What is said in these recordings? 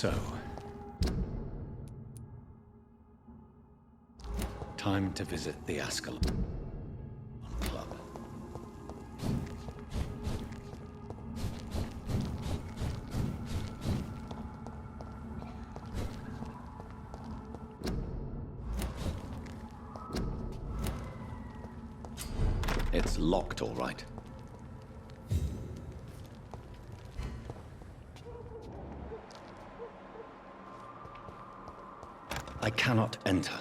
So, time to visit the Ascalon Club. It's locked, all right. I cannot enter.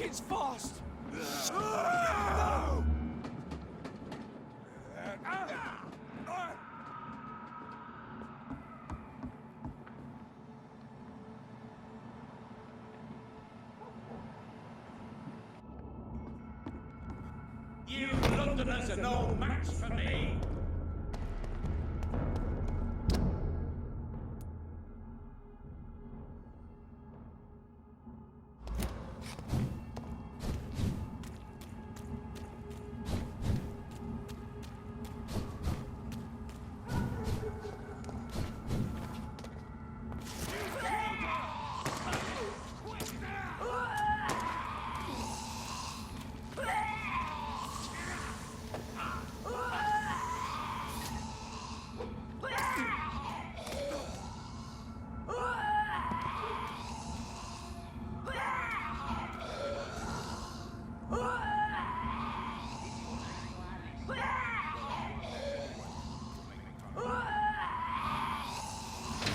It's fast! You Londoners are no match for me!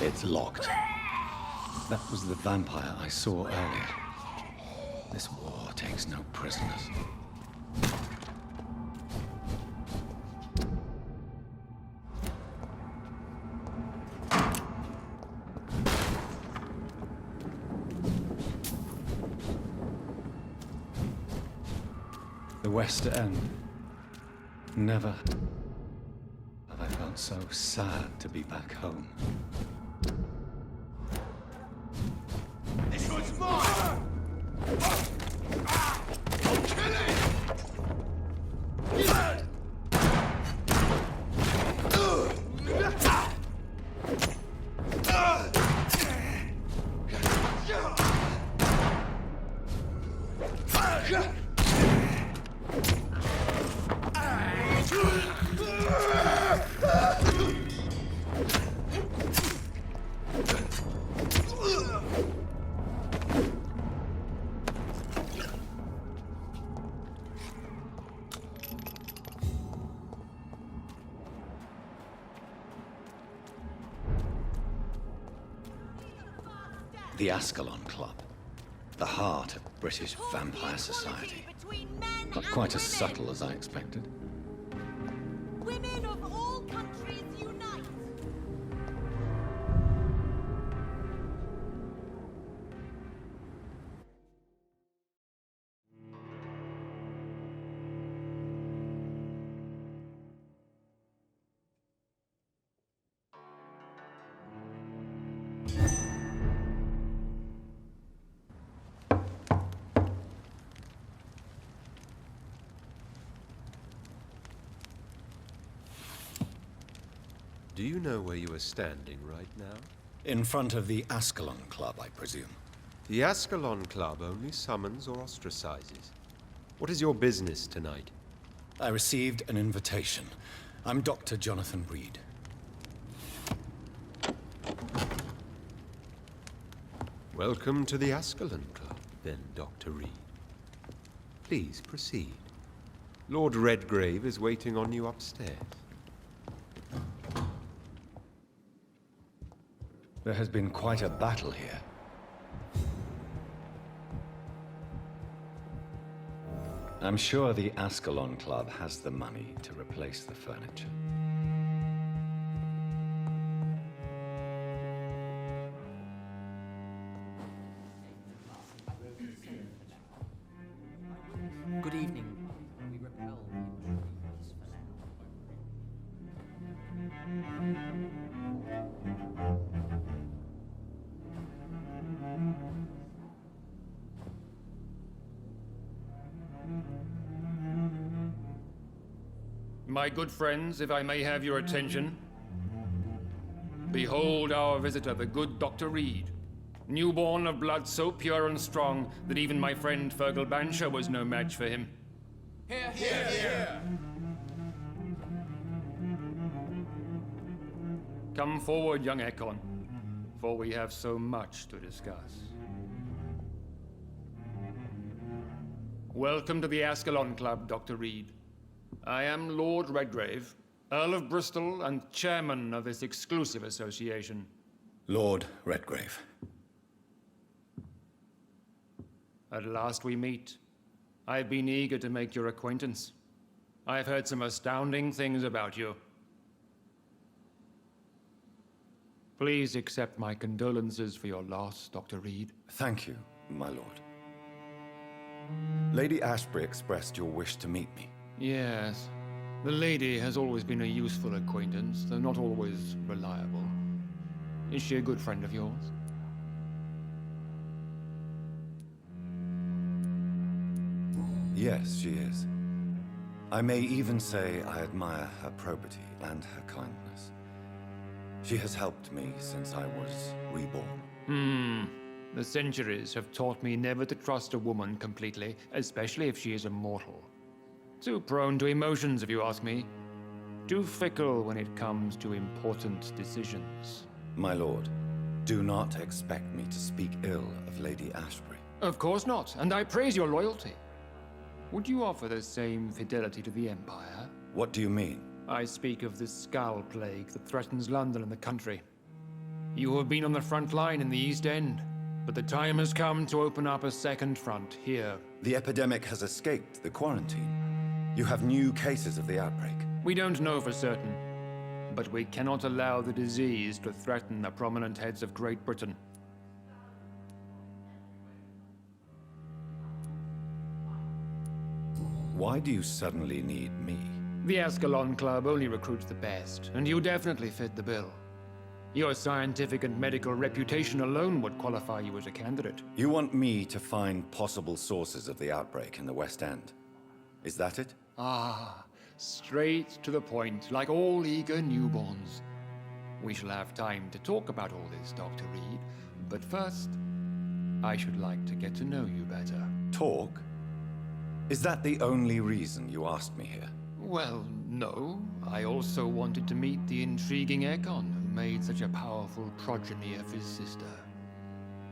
It's locked. That was the vampire I saw earlier. This war takes no prisoners. The West End. Never have I felt so sad to be back home. This one's mine! I'll kill it! The Ascalon Club. The heart of British vampire society. Not quite as subtle as I expected. Women of all countries unite! Do you know where you are standing right now? In front of the Ascalon Club, I presume. The Ascalon Club only summons or ostracizes. What is your business tonight? I received an invitation. I'm Dr. Jonathan Reed. Welcome to the Ascalon Club, then, Dr. Reed. Please proceed. Lord Redgrave is waiting on you upstairs. There has been quite a battle here. I'm sure the Ascalon Club has the money to replace the furniture. My good friends, if I may have your attention. Behold our visitor, the good Dr. Reed. Newborn of blood so pure and strong that even my friend Fergal Bansher was no match for him. Here, here, here. Come forward, young Ekon, for we have so much to discuss. Welcome to the Ascalon Club, Dr. Reed. I am Lord Redgrave, Earl of Bristol and chairman of this exclusive association. Lord Redgrave. At last we meet. I've been eager to make your acquaintance. I've heard some astounding things about you. Please accept my condolences for your loss, Dr. Reed. Thank you, my lord. Lady Ashbury expressed your wish to meet me. Yes. The lady has always been a useful acquaintance, though not always reliable. Is she a good friend of yours? Yes, she is. I may even say I admire her probity and her kindness. She has helped me since I was reborn. The centuries have taught me never to trust a woman completely, especially if she is a mortal. Too prone to emotions, if you ask me. Too fickle when it comes to important decisions. My lord, do not expect me to speak ill of Lady Ashbury. Of course not, and I praise your loyalty. Would you offer the same fidelity to the Empire? What do you mean? I speak of the Skull Plague that threatens London and the country. You have been on the front line in the East End, but the time has come to open up a second front here. The epidemic has escaped the quarantine. You have new cases of the outbreak. We don't know for certain, but we cannot allow the disease to threaten the prominent heads of Great Britain. Why do you suddenly need me? The Ascalon Club only recruits the best, and you definitely fit the bill. Your scientific and medical reputation alone would qualify you as a candidate. You want me to find possible sources of the outbreak in the West End. Is that it? Ah, straight to the point, like all eager newborns. We shall have time to talk about all this, Dr. Reed, but first, I should like to get to know you better. Talk? Is that the only reason you asked me here? Well, no. I also wanted to meet the intriguing Ekon, who made such a powerful progeny of his sister.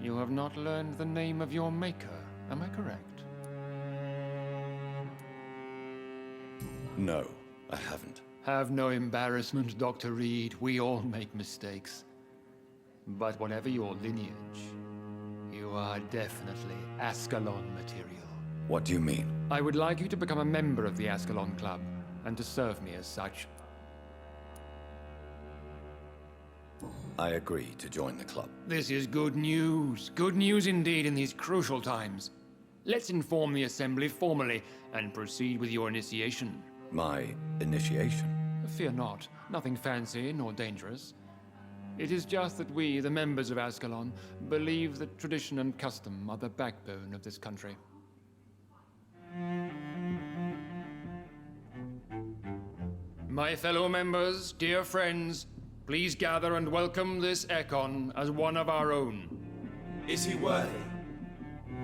You have not learned the name of your maker, am I correct? No, I haven't. Have no embarrassment, Dr. Reed. We all make mistakes. But whatever your lineage, you are definitely Ascalon material. What do you mean? I would like you to become a member of the Ascalon Club, and to serve me as such. I agree to join the club. This is good news. Good news indeed in these crucial times. Let's inform the Assembly formally, and proceed with your initiation. My initiation? Fear not. Nothing fancy nor dangerous. It is just that we, the members of Ascalon, believe that tradition and custom are the backbone of this country. My fellow members, dear friends, please gather and welcome this Ekon as one of our own. Is he worthy?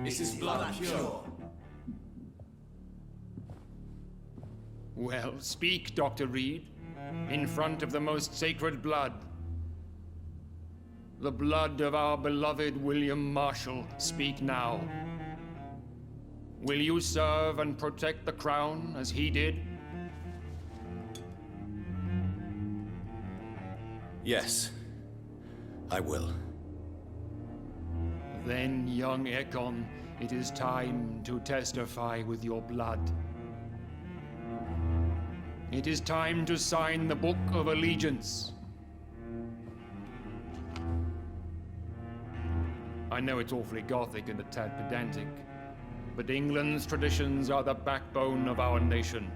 Is his blood pure? Well, speak, Dr. Reed, in front of the most sacred blood. The blood of our beloved William Marshall, speak now. Will you serve and protect the crown as he did? Yes, I will. Then, young Ekon, it is time to testify with your blood. It is time to sign the Book of Allegiance. I know it's awfully gothic and a tad pedantic, but England's traditions are the backbone of our nation.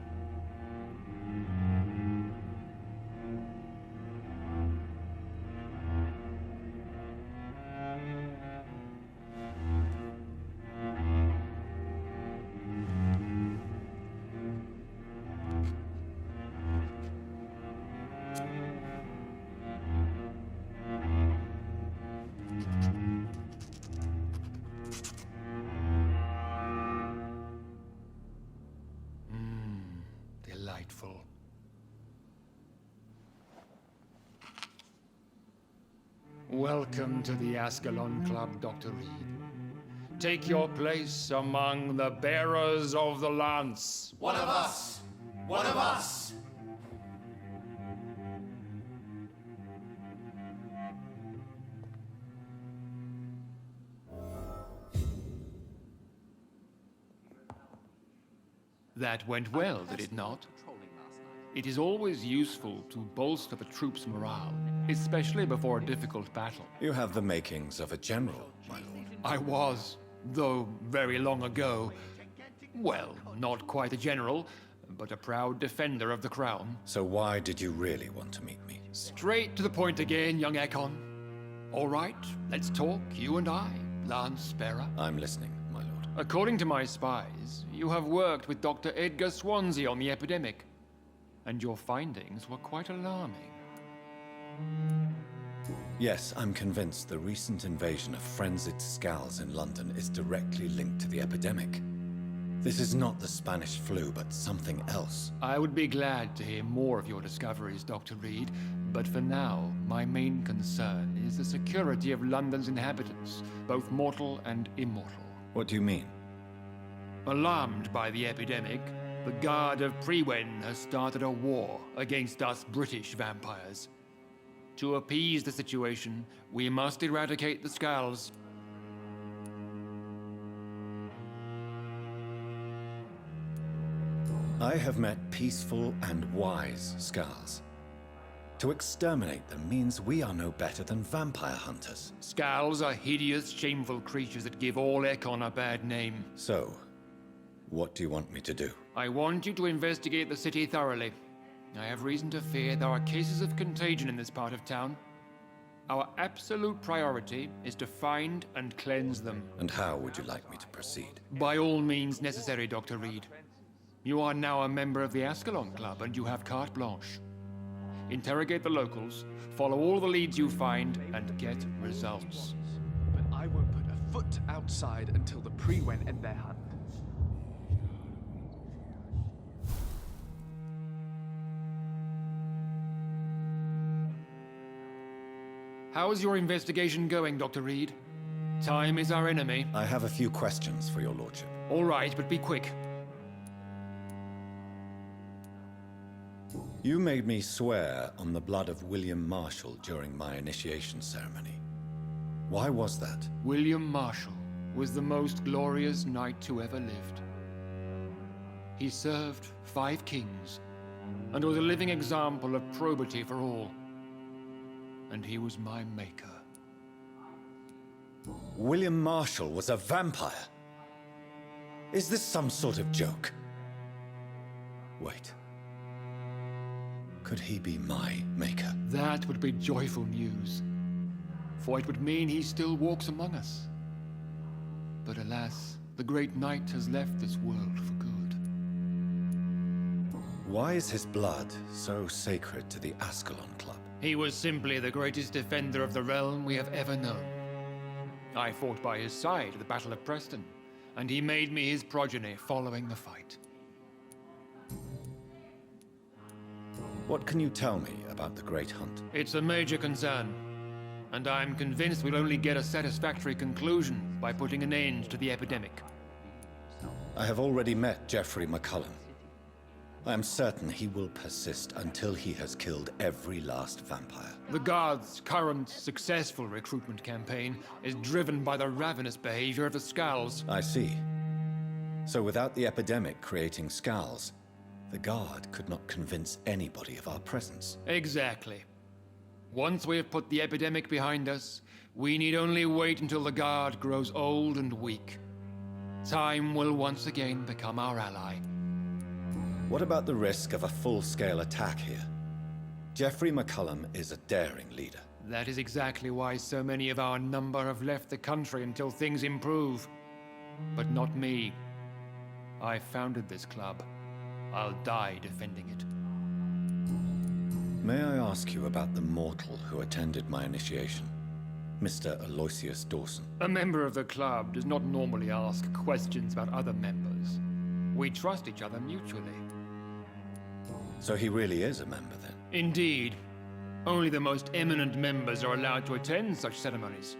Welcome to the Ascalon Club, Dr. Reed. Take your place among the bearers of the lance. One of us! One of us! That went well, did it not? It is always useful to bolster the troops' morale, especially before a difficult battle. You have the makings of a general, my lord. I was, though very long ago. Well, not quite a general, but a proud defender of the crown. So why did you really want to meet me? Straight to the point again, young Ekon. All right, let's talk, you and I, Lance Sparrow. I'm listening, my lord. According to my spies, you have worked with Dr. Edgar Swansea on the epidemic, and your findings were quite alarming. Yes, I'm convinced the recent invasion of frenzied Skulls in London is directly linked to the epidemic. This is not the Spanish flu, but something else. I would be glad to hear more of your discoveries, Dr. Reed, but for now, my main concern is the security of London's inhabitants, both mortal and immortal. What do you mean? Alarmed by the epidemic, the Guard of Priwen has started a war against us British vampires. To appease the situation, we must eradicate the Skulls. I have met peaceful and wise Skulls. To exterminate them means we are no better than vampire hunters. Skulls are hideous, shameful creatures that give all Ekon a bad name. So, what do you want me to do? I want you to investigate the city thoroughly. I have reason to fear there are cases of contagion in this part of town. Our absolute priority is to find and cleanse them. And how would you like me to proceed? By all means necessary, Dr. Reed. You are now a member of the Ascalon Club, and you have carte blanche. Interrogate the locals, follow all the leads you find, and get results. But I won't put a foot outside until the Priwen end their hunt. How's your investigation going, Dr. Reed? Time is our enemy. I have a few questions for your lordship. All right, but be quick. You made me swear on the blood of William Marshall during my initiation ceremony. Why was that? William Marshall was the most glorious knight who ever lived. He served 5 kings and was a living example of probity for all. And he was my maker. William Marshall was a vampire? Is this some sort of joke? Wait. Could he be my maker? That would be joyful news, for it would mean he still walks among us. But alas, the great knight has left this world for good. Why is his blood so sacred to the Ascalon Club? He was simply the greatest defender of the realm we have ever known. I fought by his side at the Battle of Preston, and he made me his progeny following the fight. What can you tell me about the Great Hunt? It's a major concern, and I'm convinced we'll only get a satisfactory conclusion by putting an end to the epidemic. I have already met Geoffrey McCullum. I am certain he will persist until he has killed every last vampire. The Guard's current successful recruitment campaign is driven by the ravenous behavior of the Skulls. I see. So without the epidemic creating Skulls, the Guard could not convince anybody of our presence. Exactly. Once we have put the epidemic behind us, we need only wait until the Guard grows old and weak. Time will once again become our ally. What about the risk of a full-scale attack here? Geoffrey McCullum is a daring leader. That is exactly why so many of our number have left the country until things improve. But not me. I founded this club. I'll die defending it. May I ask you about the mortal who attended my initiation? Mr. Aloysius Dawson. A member of the club does not normally ask questions about other members. We trust each other mutually. So he really is a member then? Indeed. Only the most eminent members are allowed to attend such ceremonies.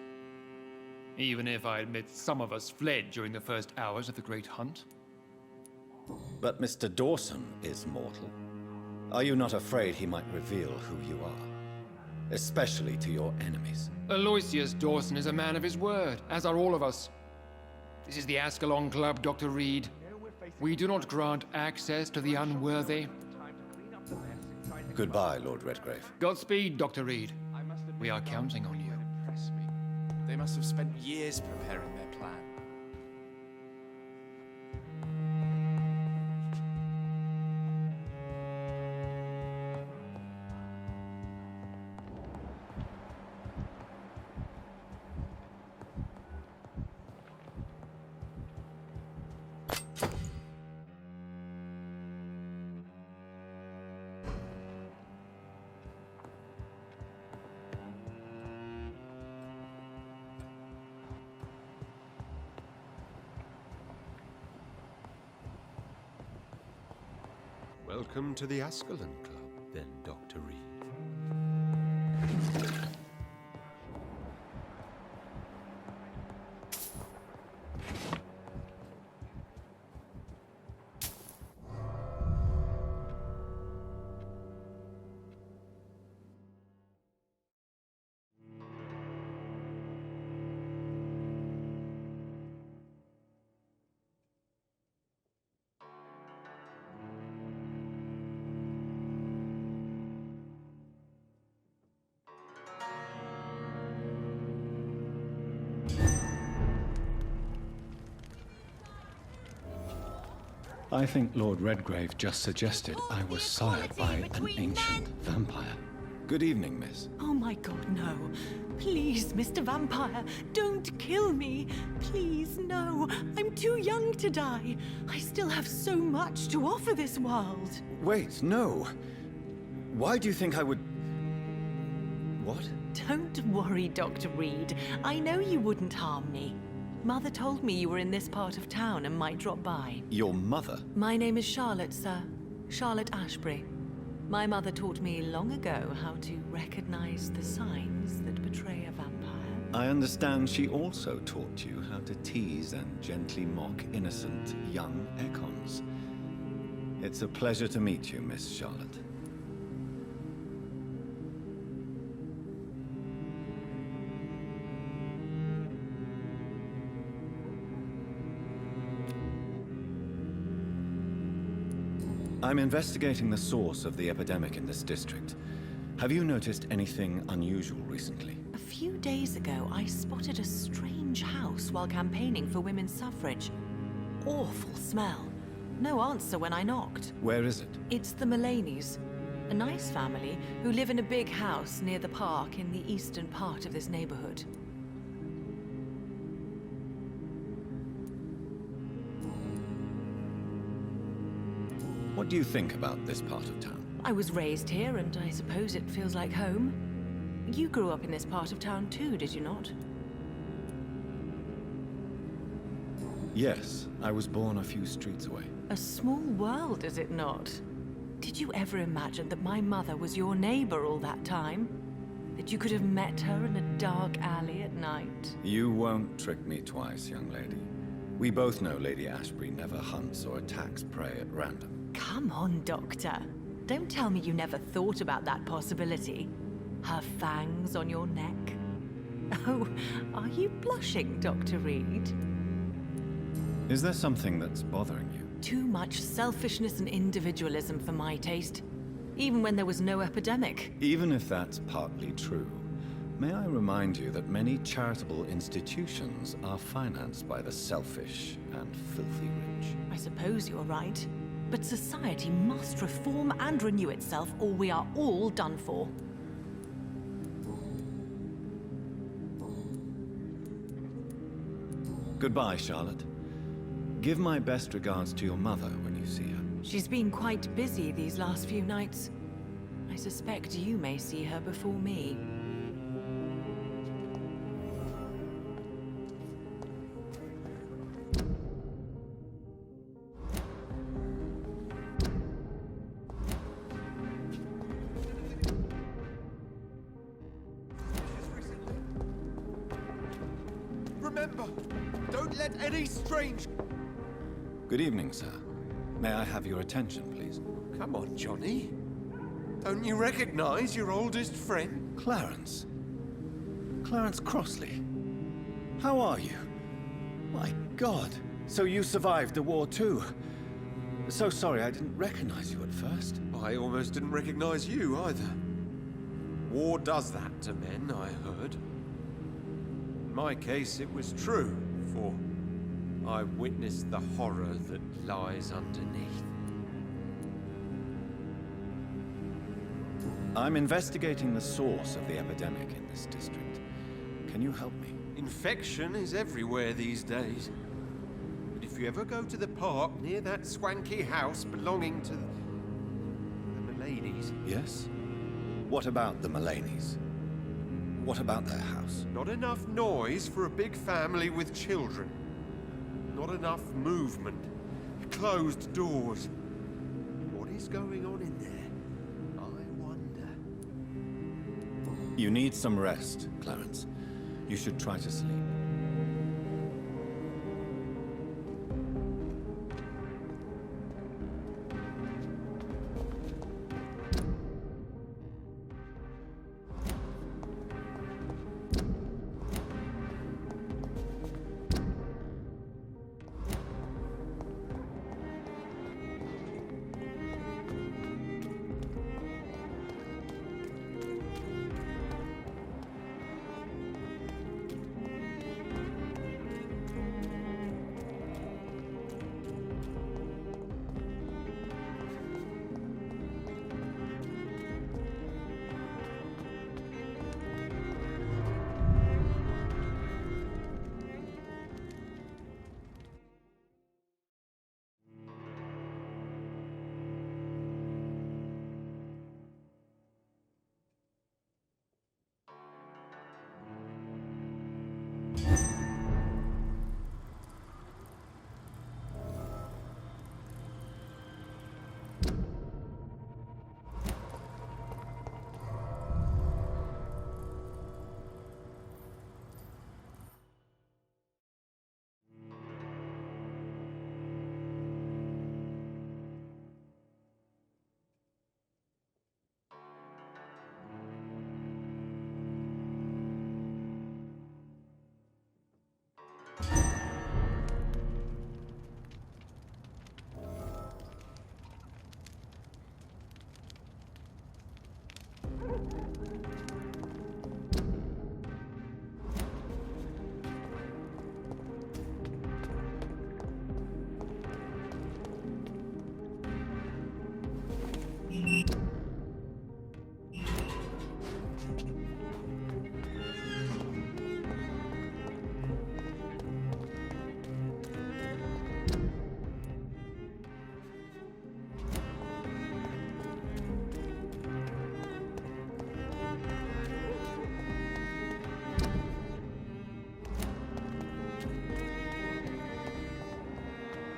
Even if I admit some of us fled during the first hours of the Great Hunt. But Mr. Dawson is mortal. Are you not afraid he might reveal who you are? Especially to your enemies. Aloysius Dawson is a man of his word, as are all of us. This is the Ascalon Club, Dr. Reed. We do not grant access to the unworthy. Goodbye, Lord Redgrave. Godspeed, Dr. Reed. We are counting on you. Impress me. They must have spent years preparing their plan. Welcome to the Ascalon Club, then, Dr. Reed. I think Lord Redgrave just suggested I was sired by an ancient vampire. Good evening, miss. Oh my god, no. Please, Mr. Vampire, don't kill me. Please, no. I'm too young to die. I still have so much to offer this world. Wait, no. Why do you think I would... What? Don't worry, Dr. Reed. I know you wouldn't harm me. Mother told me you were in this part of town and might drop by. Your mother? My name is Charlotte, sir. Charlotte Ashbury. My mother taught me long ago how to recognize the signs that betray a vampire. I understand she also taught you how to tease and gently mock innocent young Ekons. It's a pleasure to meet you, Miss Charlotte. I'm investigating the source of the epidemic in this district. Have you noticed anything unusual recently? A few days ago, I spotted a strange house while campaigning for women's suffrage. Awful smell. No answer when I knocked. Where is it? It's the Mullaneys, a nice family who live in a big house near the park in the eastern part of this neighborhood. What do you think about this part of town? I was raised here, and I suppose it feels like home. You grew up in this part of town too, did you not? Yes, I was born a few streets away. A small world, is it not? Did you ever imagine that my mother was your neighbor all that time? That you could have met her in a dark alley at night? You won't trick me twice, young lady. We both know Lady Ashbury never hunts or attacks prey at random. Come on, Doctor. Don't tell me you never thought about that possibility. Her fangs on your neck. Oh, are you blushing, Dr. Reed? Is there something that's bothering you? Too much selfishness and individualism for my taste. Even when there was no epidemic. Even if that's partly true, may I remind you that many charitable institutions are financed by the selfish and filthy rich. I suppose you're right. But society must reform and renew itself, or we are all done for. Goodbye, Charlotte. Give my best regards to your mother when you see her. She's been quite busy these last few nights. I suspect you may see her before me. remember, don't let any strange... Good evening, sir. May I have your attention, please? Come on, Johnny. Don't you recognize your oldest friend? Clarence. Clarence Crossley. How are you? My God. So you survived the war too. So sorry I didn't recognize you at first. I almost didn't recognize you either. War does that to men, I heard. In my case, it was true, for I witnessed the horror that lies underneath. I'm investigating the source of the epidemic in this district. Can you help me? Infection is everywhere these days. But if you ever go to the park near that swanky house belonging to the Mullaney's... Yes? What about the Mullaney's? What about their house? Not enough noise for a big family with children. Not enough movement. Closed doors. What is going on in there? I wonder. You need some rest, Clarence. You should try to sleep.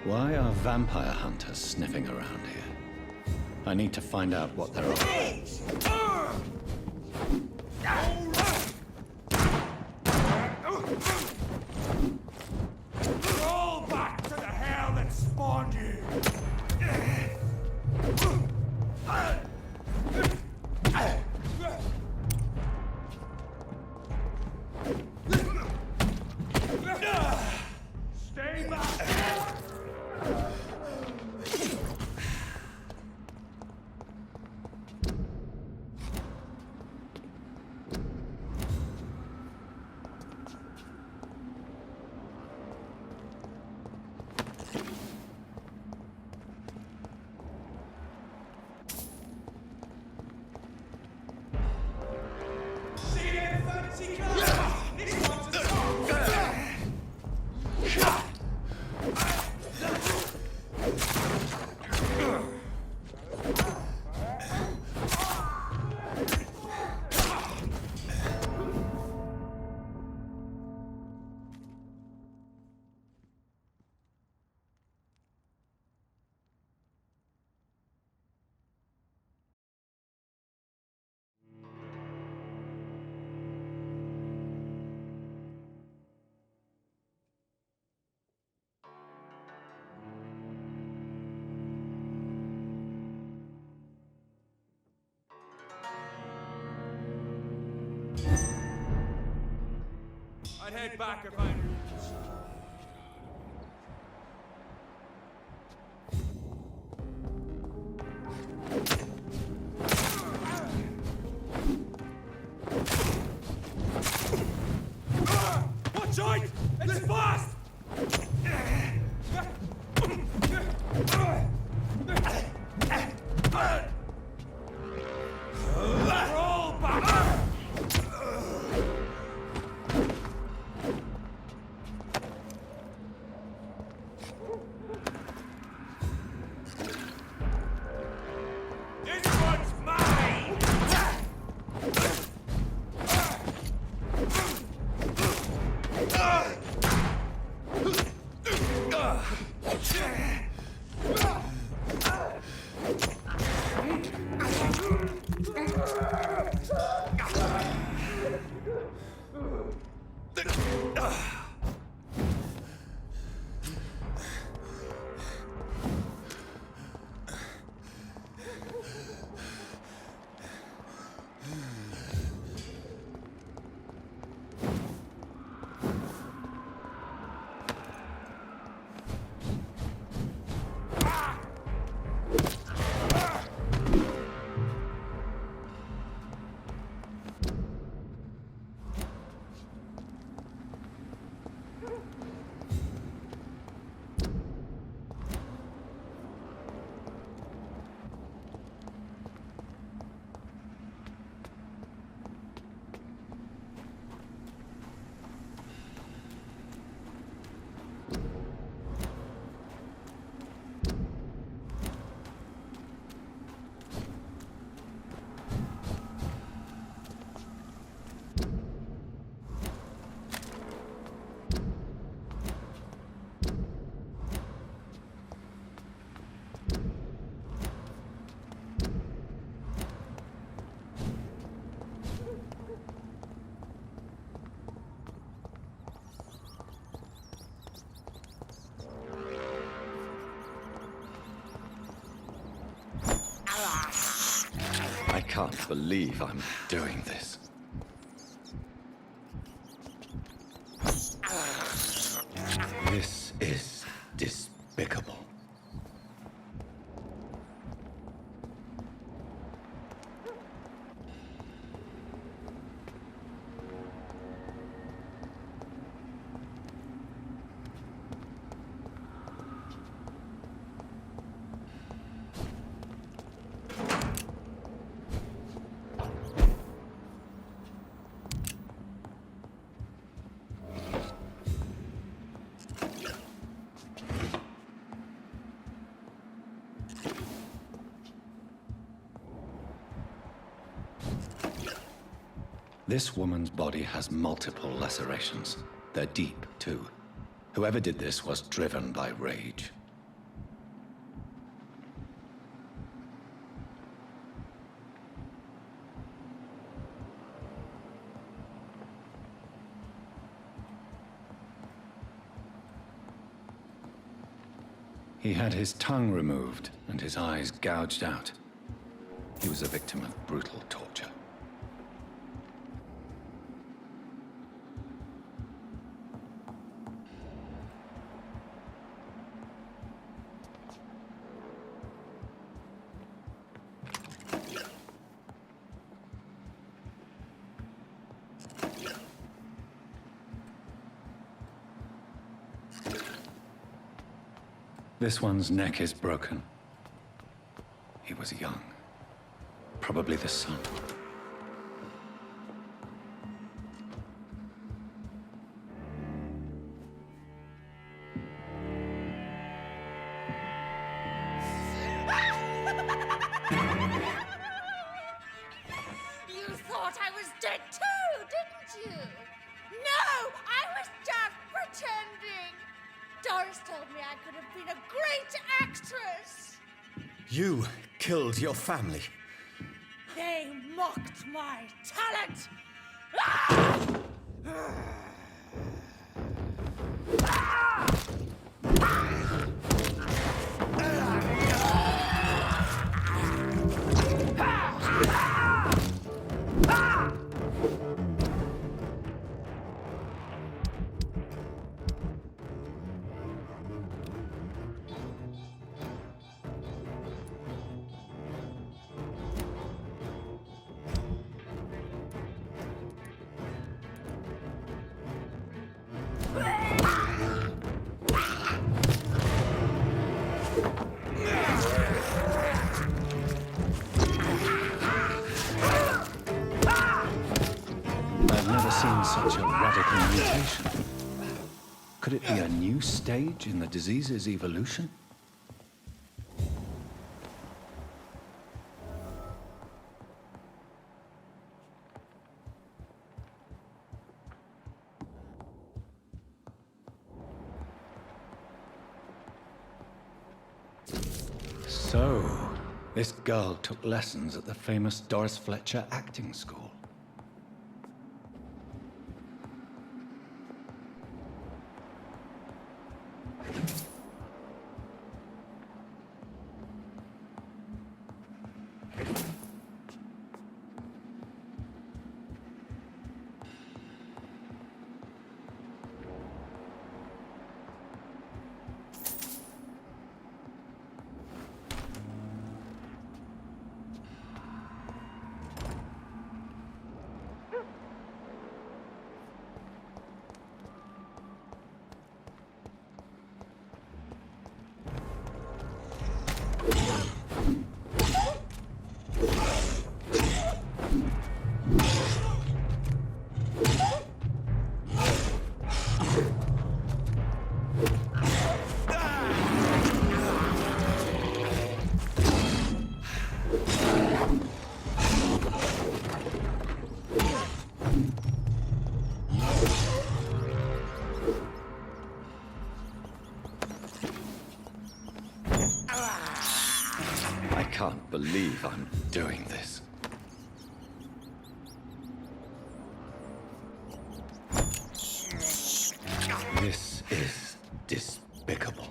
Why are vampire hunters sniffing around here? I need to find out what they're up Roll back to the hell that spawned you! Stay back! head back if I... Watch out! It's fast! Roll back! This one's mine! I can't believe I'm doing this. This is despicable. This woman's body has multiple lacerations. They're deep, too. Whoever did this was driven by rage. He had his tongue removed and his eyes gouged out. He was a victim of brutal torture. This one's neck is broken. He was young. Probably the son. You thought I was dead too, didn't you? No, I was just pretending. Doris told me I could have been a great actress. You killed your family. They mocked my talent. Ah! I've never seen such a radical mutation. Could it be a new stage in the disease's evolution? So, this girl took lessons at the famous Doris Fletcher acting school. I can't believe I'm doing this. This is despicable.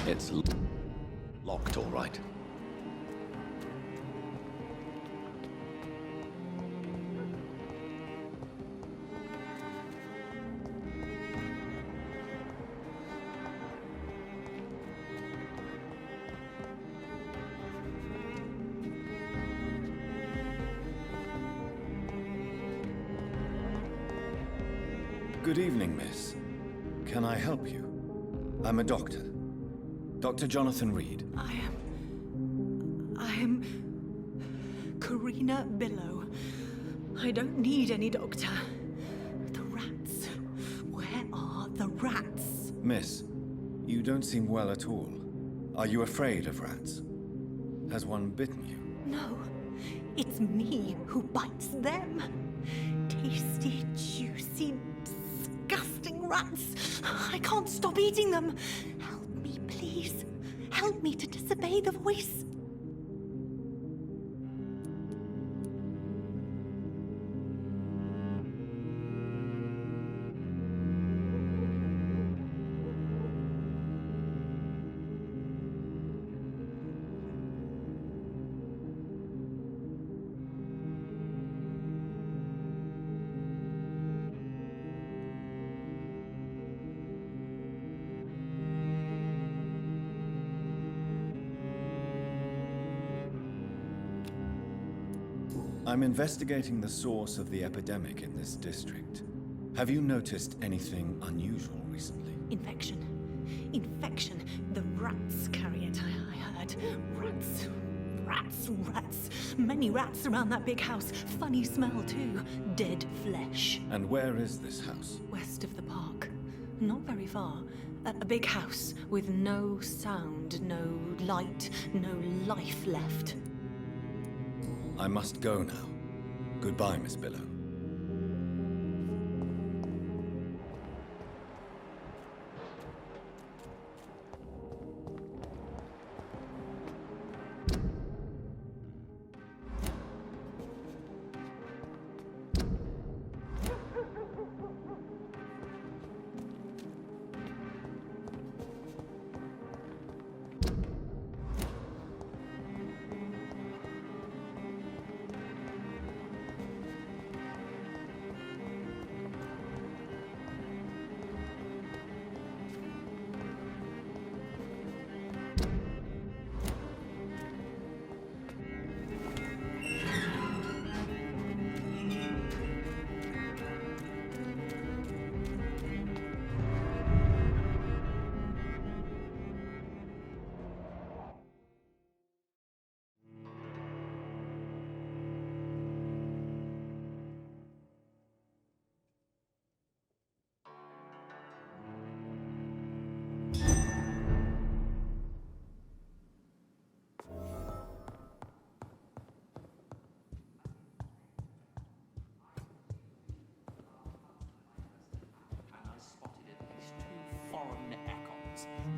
It's locked, all right. Good evening, miss. Can I help you? I'm a doctor. Dr. Jonathan Reed. I am Karina Billow. I don't need any doctor. The rats. Where are the rats? Miss, you don't seem well at all. Are you afraid of rats? Has one bitten you? No, it's me who bites them. Tasty, juicy, disgusting rats. I can't stop eating them. Help me, please. Help me to disobey the voice. I'm investigating the source of the epidemic in this district. Have you noticed anything unusual recently? Infection. Infection. The rats carry it, I heard. Rats. Rats. Rats. Many rats around that big house. Funny smell, too. Dead flesh. And where is this house? West of the park. Not very far. A big house with no sound, no light, no life left. I must go now. Goodbye, Miss Billow.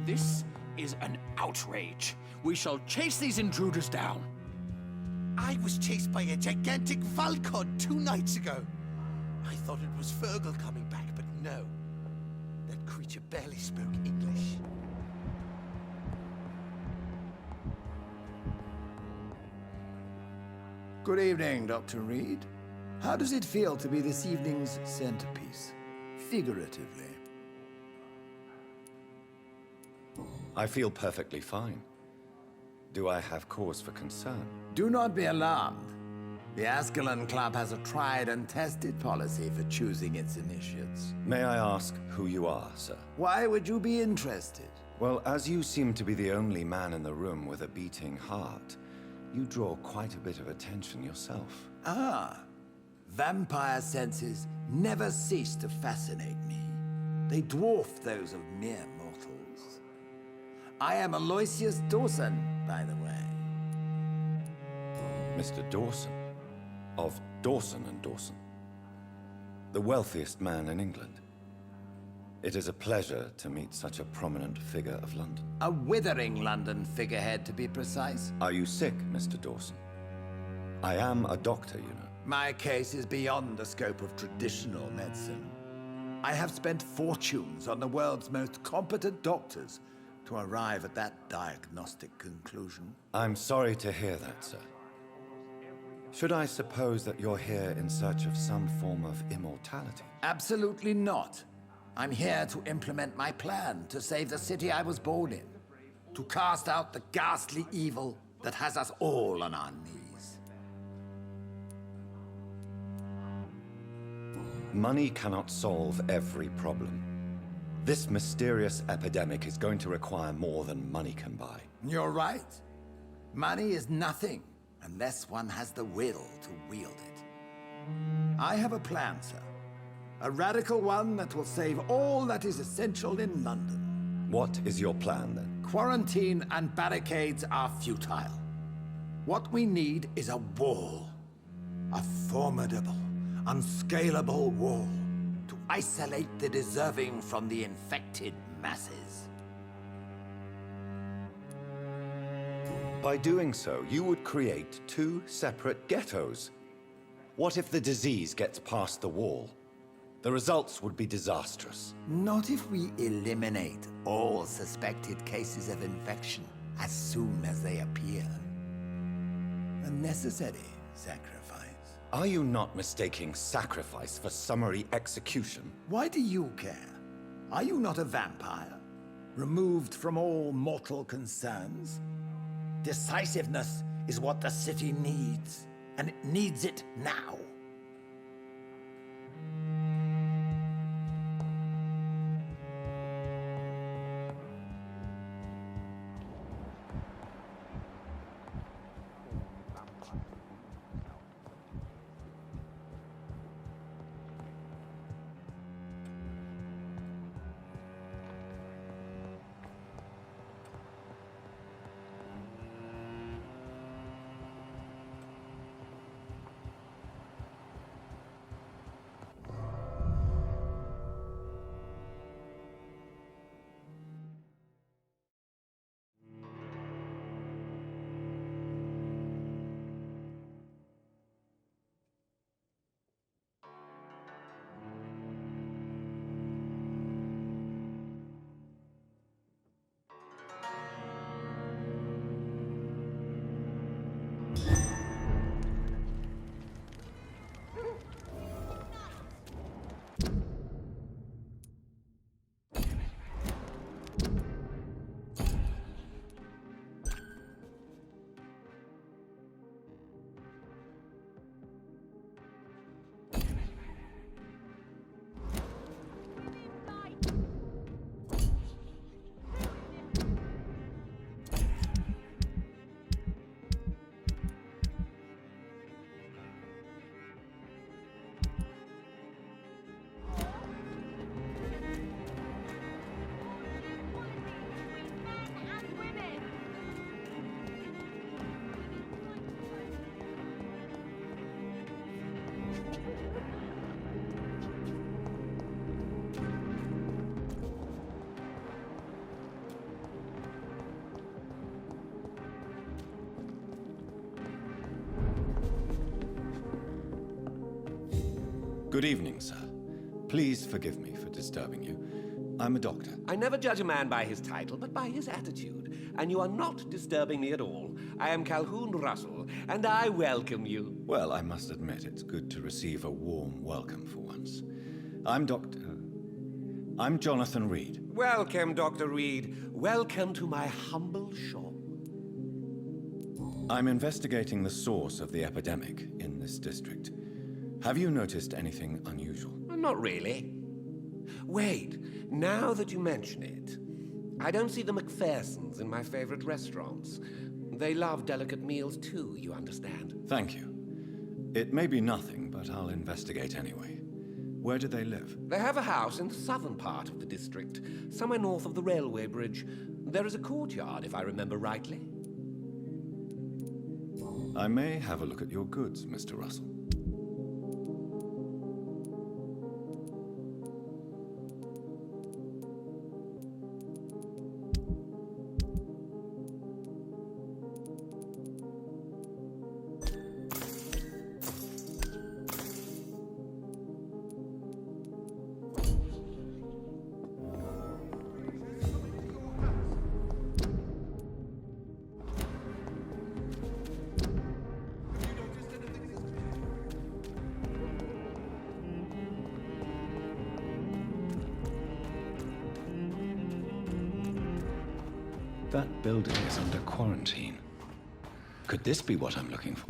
This is an outrage. We shall chase these intruders down. I was chased by a gigantic falcon 2 nights ago. I thought it was Fergal coming back, but no. That creature barely spoke English. Good evening, Dr. Reed. How does it feel to be this evening's centerpiece? Figuratively. I feel perfectly fine. Do I have cause for concern? Do not be alarmed. The Ascalon Club has a tried and tested policy for choosing its initiates. May I ask who you are, sir? Why would you be interested? Well, as you seem to be the only man in the room with a beating heart, you draw quite a bit of attention yourself. Ah, vampire senses never cease to fascinate me. They dwarf those of mere mortals. I am Aloysius Dawson, by the way. Mr. Dawson, of Dawson and Dawson, the wealthiest man in England. It is a pleasure to meet such a prominent figure of London. A withering London figurehead, to be precise. Are you sick, Mr. Dawson? I am a doctor, you know. My case is beyond the scope of traditional medicine. I have spent fortunes on the world's most competent doctors to arrive at that diagnostic conclusion. I'm sorry to hear that, sir. Should I suppose that you're here in search of some form of immortality? Absolutely not. I'm here to implement my plan to save the city I was born in. To cast out the ghastly evil that has us all on our knees. Money cannot solve every problem. This mysterious epidemic is going to require more than money can buy. You're right. Money is nothing unless one has the will to wield it. I have a plan, sir. A radical one that will save all that is essential in London. What is your plan, then? Quarantine and barricades are futile. What we need is a wall. A formidable, unscalable wall to isolate the deserving from the infected masses. By doing so, you would create two separate ghettos. What if the disease gets past the wall? The results would be disastrous. Not if we eliminate all suspected cases of infection as soon as they appear. A necessary sacrifice. Are you not mistaking sacrifice for summary execution? Why do you care? Are you not a vampire? Removed from all mortal concerns? Decisiveness is what the city needs, and it needs it now. Good evening, sir. Please forgive me for disturbing you. I'm a doctor. I never judge a man by his title, but by his attitude. And you are not disturbing me at all. I am Calhoun Russell, and I welcome you. Well, I must admit, it's good to receive a warm welcome for once. I'm Jonathan Reed. Welcome, Dr. Reed. Welcome to my humble shop. I'm investigating the source of the epidemic in this district. Have you noticed anything unusual? Not really. Wait, now that you mention it, I don't see the McPhersons in my favorite restaurants. They love delicate meals too, you understand. Thank you. It may be nothing, but I'll investigate anyway. Where do they live? They have a house in the southern part of the district, somewhere north of the railway bridge. There is a courtyard, if I remember rightly. I may have a look at your goods, Mr. Russell. That building is under quarantine. Could this be what I'm looking for?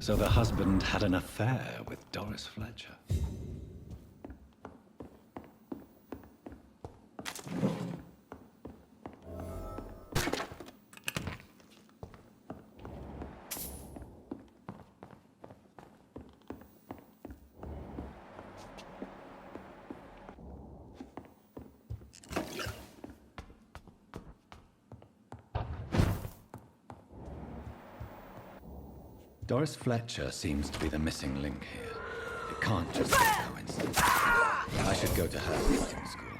So the husband had an affair with Doris Fletcher. Doris Fletcher seems to be the missing link here. It can't just be a coincidence. I should go to her boarding school.